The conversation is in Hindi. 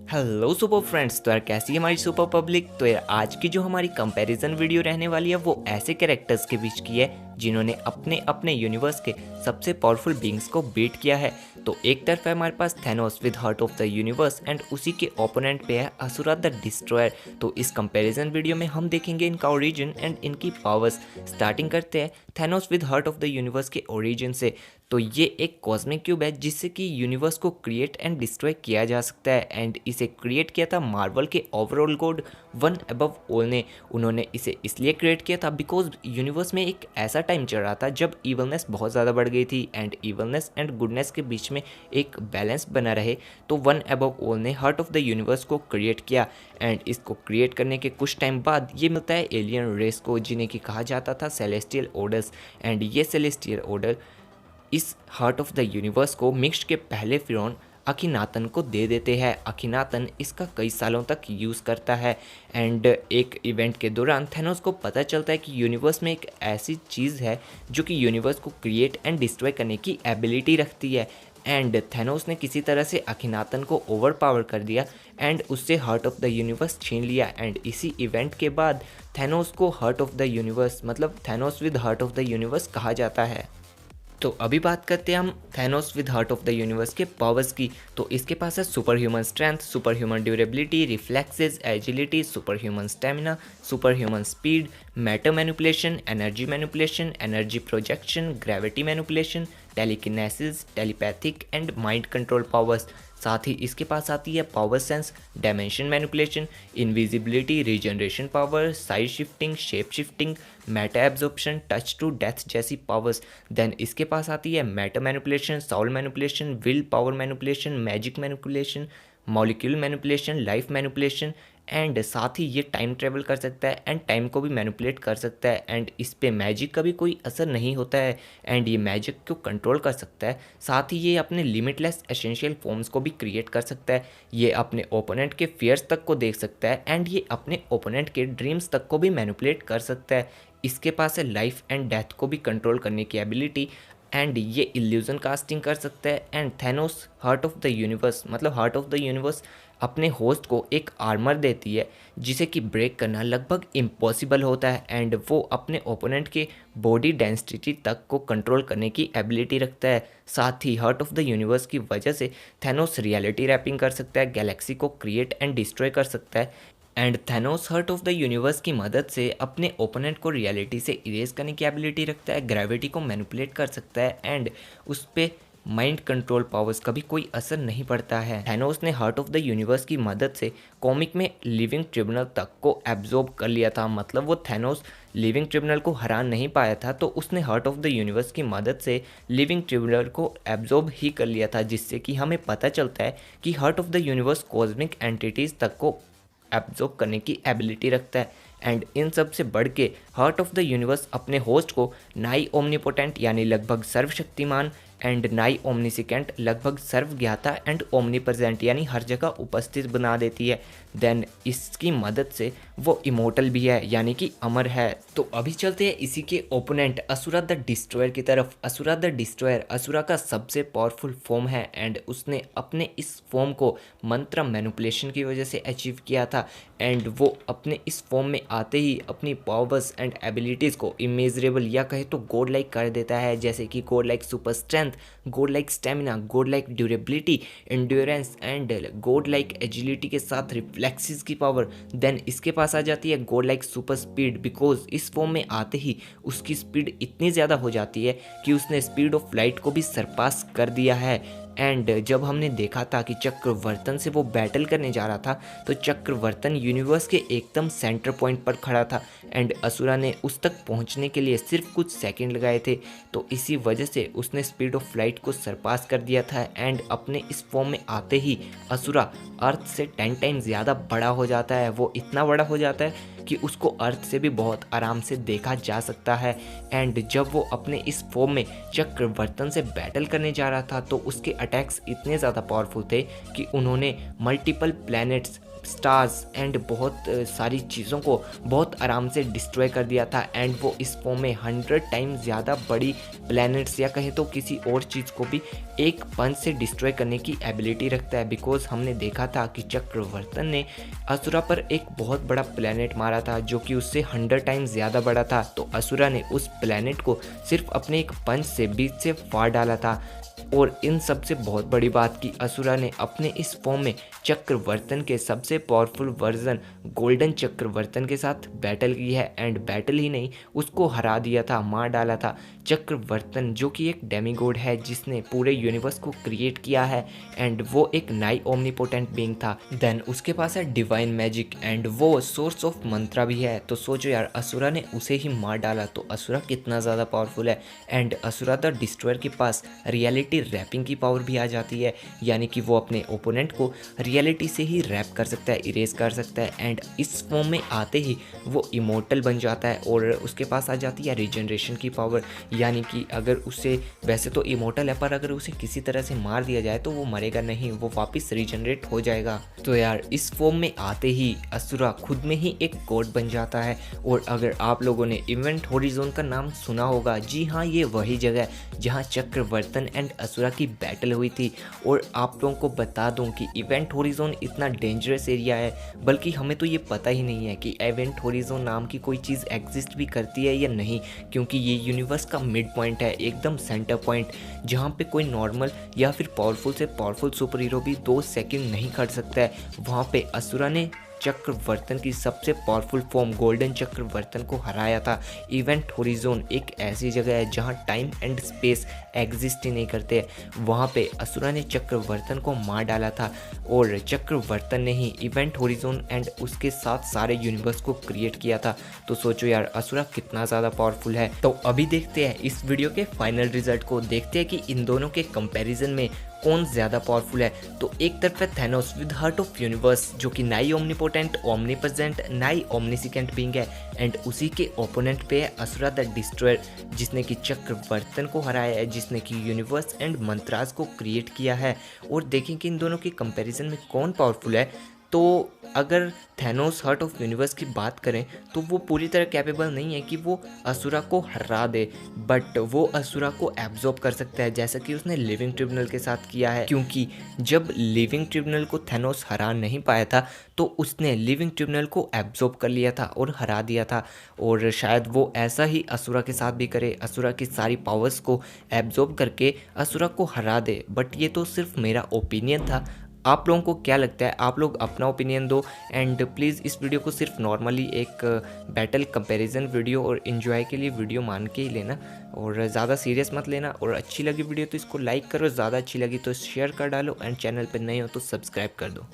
Hello super friends. तो यार कैसी है हमारी सुपर पब्लिक। तो यार आज की जो हमारी कंपैरिजन वीडियो रहने वाली है वो ऐसे कैरेक्टर्स के बीच की है जिन्होंने अपने अपने यूनिवर्स के सबसे पावरफुल बींग्स को बीट किया है। तो एक तरफ है हमारे पास Thanos with heart of the universe and उसी के ओपोनेंट पे है असुरा द डिस्ट्रॉयर। तो इस कंपैरिजन वीडियो में हम देखेंगे इनका ओरिजिन एंड इनकी पावर्स। स्टार्टिंग करते हैं Thanos with heart of the universe के ओरिजिन से। तो ये एक कॉस्मिक क्यूब है जिससे कि यूनिवर्स को क्रिएट एंड डिस्ट्रॉय किया जा सकता है एंड इसे क्रिएट किया था मार्वल के overall God one above all ने। उन्होंने इसे इसलिए क्रिएट किया था बिकॉज यूनिवर्स में एक ऐसा टाइम चल रहा था जब इवलनेस बहुत ज़्यादा बढ़ गई थी एंड इवलनेस एंड गुडनेस के बीच में एक बैलेंस बना रहे। तो वन अबव ऑल ने हार्ट ऑफ द यूनिवर्स को क्रिएट किया एंड इसको क्रिएट करने के कुछ टाइम बाद ये मिलता है एलियन रेस को जिन्हें कि कहा जाता था सेलेस्टियल ऑर्डर्स। एंड ये सेलेस्टियल ऑर्डर इस हार्ट ऑफ द यूनिवर्स को मिक्स के पहले फिरौन अखिनातन को दे देते हैं। अखिनातन इसका कई सालों तक यूज़ करता है एंड एक इवेंट के दौरान थैनोस को पता चलता है कि यूनिवर्स में एक ऐसी चीज़ है जो कि यूनिवर्स को क्रिएट एंड डिस्ट्रॉय करने की एबिलिटी रखती है एंड थैनोस ने किसी तरह से अखिनातन को ओवर पावर कर दिया एंड उससे हार्ट ऑफ द यूनिवर्स छीन लिया। एंड इसी इवेंट के बाद थैनोस को हार्ट ऑफ द यूनिवर्स मतलब Thanos with heart of the universe कहा जाता है। तो अभी बात करते हैं हम Thanos with heart of the universe के पावर्स की। तो इसके पास है super human strength, super human durability, reflexes, agility, super human stamina, super human speed, matter manipulation, energy projection, gravity manipulation, telekinesis, telepathic and mind control powers. साथ ही इसके पास आती है power sense, dimension manipulation, invisibility, regeneration power, size shifting, shape shifting, matter absorption, touch to death जैसी पावर्स। देन इसके पास आती है matter manipulation, soul manipulation, will power manipulation, magic manipulation, molecule manipulation, life manipulation and साथ ही ये टाइम ट्रेवल कर सकता है एंड टाइम को भी मैनिपुलेट कर सकता है एंड इस पे मैजिक का भी कोई असर नहीं होता है एंड ये मैजिक को कंट्रोल कर सकता है। साथ ही ये अपने लिमिटलेस एसेंशियल फॉर्म्स को भी क्रिएट कर सकता है। ये अपने ओपोनेंट के फियर्स तक को देख सकता है एंड ये अपने ओपोनेंट के ड्रीम्स तक को भी मैनिपुलेट कर सकता है। इसके पास है लाइफ एंड डेथ को भी कंट्रोल करने की एबिलिटी एंड ये इल्यूजन कास्टिंग कर सकता है। And Thanos heart of the universe मतलब हार्ट ऑफ द यूनिवर्स अपने होस्ट को एक आर्मर देती है जिसे कि ब्रेक करना लगभग इम्पॉसिबल होता है एंड वो अपने ओपोनेंट के बॉडी डेंसिटी तक को कंट्रोल करने की एबिलिटी रखता है। साथ ही हार्ट ऑफ द यूनिवर्स की वजह से थैनोस रियलिटी रैपिंग कर सकता है, गैलेक्सी को क्रिएट एंड डिस्ट्रॉय कर सकता है and Thanos heart of the universe की मदद से अपने ओपोनेंट को रियलिटी से इरेज करने की एबिलिटी रखता है, ग्रेविटी को मैनिपुलेट कर सकता है एंड उस पर माइंड कंट्रोल पावर्स का भी कोई असर नहीं पड़ता है। थैनोस ने हार्ट ऑफ द यूनिवर्स की मदद से कॉमिक में लिविंग ट्रिब्यूनल तक को एब्जॉर्ब कर लिया था। मतलब वो थैनोस लिविंग ट्रिब्यूनल को हरा नहीं पाया था तो उसने हार्ट ऑफ द यूनिवर्स की मदद से लिविंग ट्रिब्यूनल को एब्जॉर्ब ही कर लिया था, जिससे कि हमें पता चलता है कि heart of the universe cosmic entities तक को एब्जॉर्ब करने की एबिलिटी रखता है एंड इन सब से बढ़ के हार्ट ऑफ द यूनिवर्स अपने होस्ट को नाई ओमनीपोटेंट यानी लगभग सर्वशक्तिमान एंड नाई ओमनीसिकेंट लगभग सर्वज्ञाता एंड ओमनीप्रेजेंट यानी हर जगह उपस्थित बना देती है। देन इसकी मदद से वो इमोर्टल भी है यानी कि अमर है। तो अभी चलते हैं इसी के ओपोनेंट असुरा द डिस्ट्रॉयर की तरफ। असुरा द डिस्ट्रॉयर असुरा का सबसे पावरफुल फॉर्म है एंड उसने अपने इस फॉर्म को मंत्र मैनिपुलेशन की वजह से अचीव किया था एंड वो अपने इस फॉर्म में आते ही अपनी पावर्स एंड एबिलिटीज़ को इमेजरेबल या कहे तो गॉड लाइक कर देता है, जैसे कि God like super strength, God like stamina, God like durability, endurance and God like agility के साथ रिफ्लेक्सेस की पावर। देन इसके पास आ जाती है God like super speed because इस फॉर्म में आते ही उसकी स्पीड इतनी ज़्यादा हो जाती है कि उसने स्पीड ऑफ लाइट को भी सरपास कर दिया है। एंड जब हमने देखा था कि चक्रवर्तन से वो बैटल करने जा रहा था तो चक्रवर्तन यूनिवर्स के एकदम सेंटर पॉइंट पर खड़ा था एंड असुरा ने उस तक पहुंचने के लिए सिर्फ कुछ सेकंड लगाए थे। तो इसी वजह से उसने स्पीड ऑफ लाइट को सरपास कर दिया था एंड अपने इस फॉर्म में आते ही असुरा अर्थ से 10 टाइम्स ज़्यादा बड़ा हो जाता है। वो इतना बड़ा हो जाता है कि उसको अर्थ से भी बहुत आराम से देखा जा सकता है एंड जब वो अपने इस फॉर्म में चक्रवर्तन से बैटल करने जा रहा था तो उसके अटैक्स इतने ज़्यादा पावरफुल थे कि उन्होंने मल्टीपल प्लैनेट्स स्टार्स एंड बहुत सारी चीज़ों को बहुत आराम से डिस्ट्रॉय कर दिया था। एंड वो इस फॉर्म में 100 टाइम्स ज़्यादा बड़ी प्लैनेट्स या कहें तो किसी और चीज़ को भी एक पंच से डिस्ट्रॉय करने की एबिलिटी रखता है। बिकॉज हमने देखा था कि चक्रवर्तन ने असुरा पर एक बहुत बड़ा प्लैनेट मारा था जो कि उससे 100 टाइम्स ज़्यादा बड़ा था। तो असुरा ने उस प्लैनेट को सिर्फ अपने एक पंच से बीच से फाड़ डाला था। और इन सबसे बहुत बड़ी बात कि असुरा ने अपने इस फॉर्म में चक्रवर्तन के सबसे पावरफुल वर्जन गोल्डन चक्रवर्तन के साथ बैटल की है। एंड बैटल ही नहीं, उसको हरा दिया था, मार डाला था। चक्रवर्तन जो कि एक डेमीगॉड है जिसने पूरे यूनिवर्स को क्रिएट किया है एंड वो एक नाई ओमनीपोटेंट बीइंग था। देन उसके पास है डिवाइन मैजिक एंड वो सोर्स ऑफ मंत्रा भी है। तो सोचो यार, असुरा ने उसे ही मार डाला तो असुरा कितना ज़्यादा पावरफुल है। एंड असुरा द डिस्ट्रॉयर के पास रियलिटी रैपिंग की पावर भी आ जाती है, यानी कि वो अपने ओपोनेंट को रियलिटी से ही रैप कर सकता है, इरेज कर सकता है। एंड इस फॉर्म में आते ही वो इमोर्टल बन जाता है और उसके पास आ जाती है रिजनरेशन की पावर, यानी कि अगर उसे, वैसे तो इमोर्टल है पर अगर उसे किसी तरह से मार दिया जाए तो वो मरेगा नहीं, वो वापस रीजनरेट हो जाएगा। तो यार इस फॉर्म में आते ही असुरा खुद में ही एक गॉड बन जाता है। और अगर आप लोगों ने इवेंट होरिजोन का नाम सुना होगा, जी हाँ, ये वही जगह है जहाँ चक्रवर्तन एंड असुरा की बैटल हुई थी। और आप लोगों को बता दूं कि इवेंट होरिजोन इतना डेंजरस एरिया है, बल्कि हमें तो ये पता ही नहीं है कि इवेंट होरिजोन नाम की कोई चीज़ एग्जिस्ट भी करती है या नहीं, क्योंकि ये यूनिवर्स का मिड पॉइंट है, एकदम सेंटर पॉइंट, जहाँ पे कोई नॉर्मल या फिर पावरफुल से पावरफुल सुपर हीरो भी 2 सेकंड नहीं खड़ सकता है। वहाँ पे असुरा ने चक्रवर्तन की सबसे पावरफुल फॉर्म गोल्डन चक्रवर्तन को हराया था। इवेंट होरिजोन एक ऐसी जगह है जहां टाइम एंड स्पेस एग्जिस्ट ही नहीं करते। वहां पे असुरा ने चक्रवर्तन को मार डाला था और चक्रवर्तन ने ही इवेंट होरिजोन एंड उसके साथ सारे यूनिवर्स को क्रिएट किया था। तो सोचो यार, असुरा कितना ज़्यादा पावरफुल है। तो अभी देखते हैं इस वीडियो के फाइनल रिजल्ट को, देखते हैं कि इन दोनों के कंपैरिजन में कौन ज़्यादा पावरफुल है। तो एक तरफ है Thanos with heart of universe जो कि नाई ओमनीपोटेंट, ओमनीप्रेजेंट, नाई ओमनीसिकेंट बीइंग है। एंड उसी के ओपोनेंट पे है असुरा द डिस्ट्रॉयर जिसने कि चक्रवर्तन को हराया है, जिसने कि यूनिवर्स एंड मंत्रास को क्रिएट किया है। और देखें कि इन दोनों के कंपैरिजन में कौन पावरफुल है। तो अगर थैनोस हार्ट ऑफ यूनिवर्स की बात करें तो वो पूरी तरह कैपेबल नहीं है कि वो असुरा को हरा दे, बट वो असुरा को एब्जॉर्ब कर सकता है, जैसा कि उसने लिविंग ट्रिब्यूनल के साथ किया है। क्योंकि जब लिविंग ट्रिब्यूनल को थैनोस हरा नहीं पाया था तो उसने लिविंग ट्रिब्यूनल को एब्जॉर्ब कर लिया था और हरा दिया था। और शायद वो ऐसा ही असुरा के साथ भी करे, असुरा की सारी पावर्स को एब्जॉर्ब करके असुरा को हरा दे। बट ये तो सिर्फ मेरा ओपिनियन था, आप लोगों को क्या लगता है? आप लोग अपना ओपिनियन दो। एंड प्लीज़ इस वीडियो को सिर्फ नॉर्मली एक बैटल कंपैरिजन वीडियो और इन्जॉय के लिए वीडियो मान के ही लेना और ज़्यादा सीरियस मत लेना। और अच्छी लगी वीडियो तो इसको लाइक करो, ज़्यादा अच्छी लगी तो शेयर कर डालो एंड चैनल पर नए हो तो सब्सक्राइब कर दो।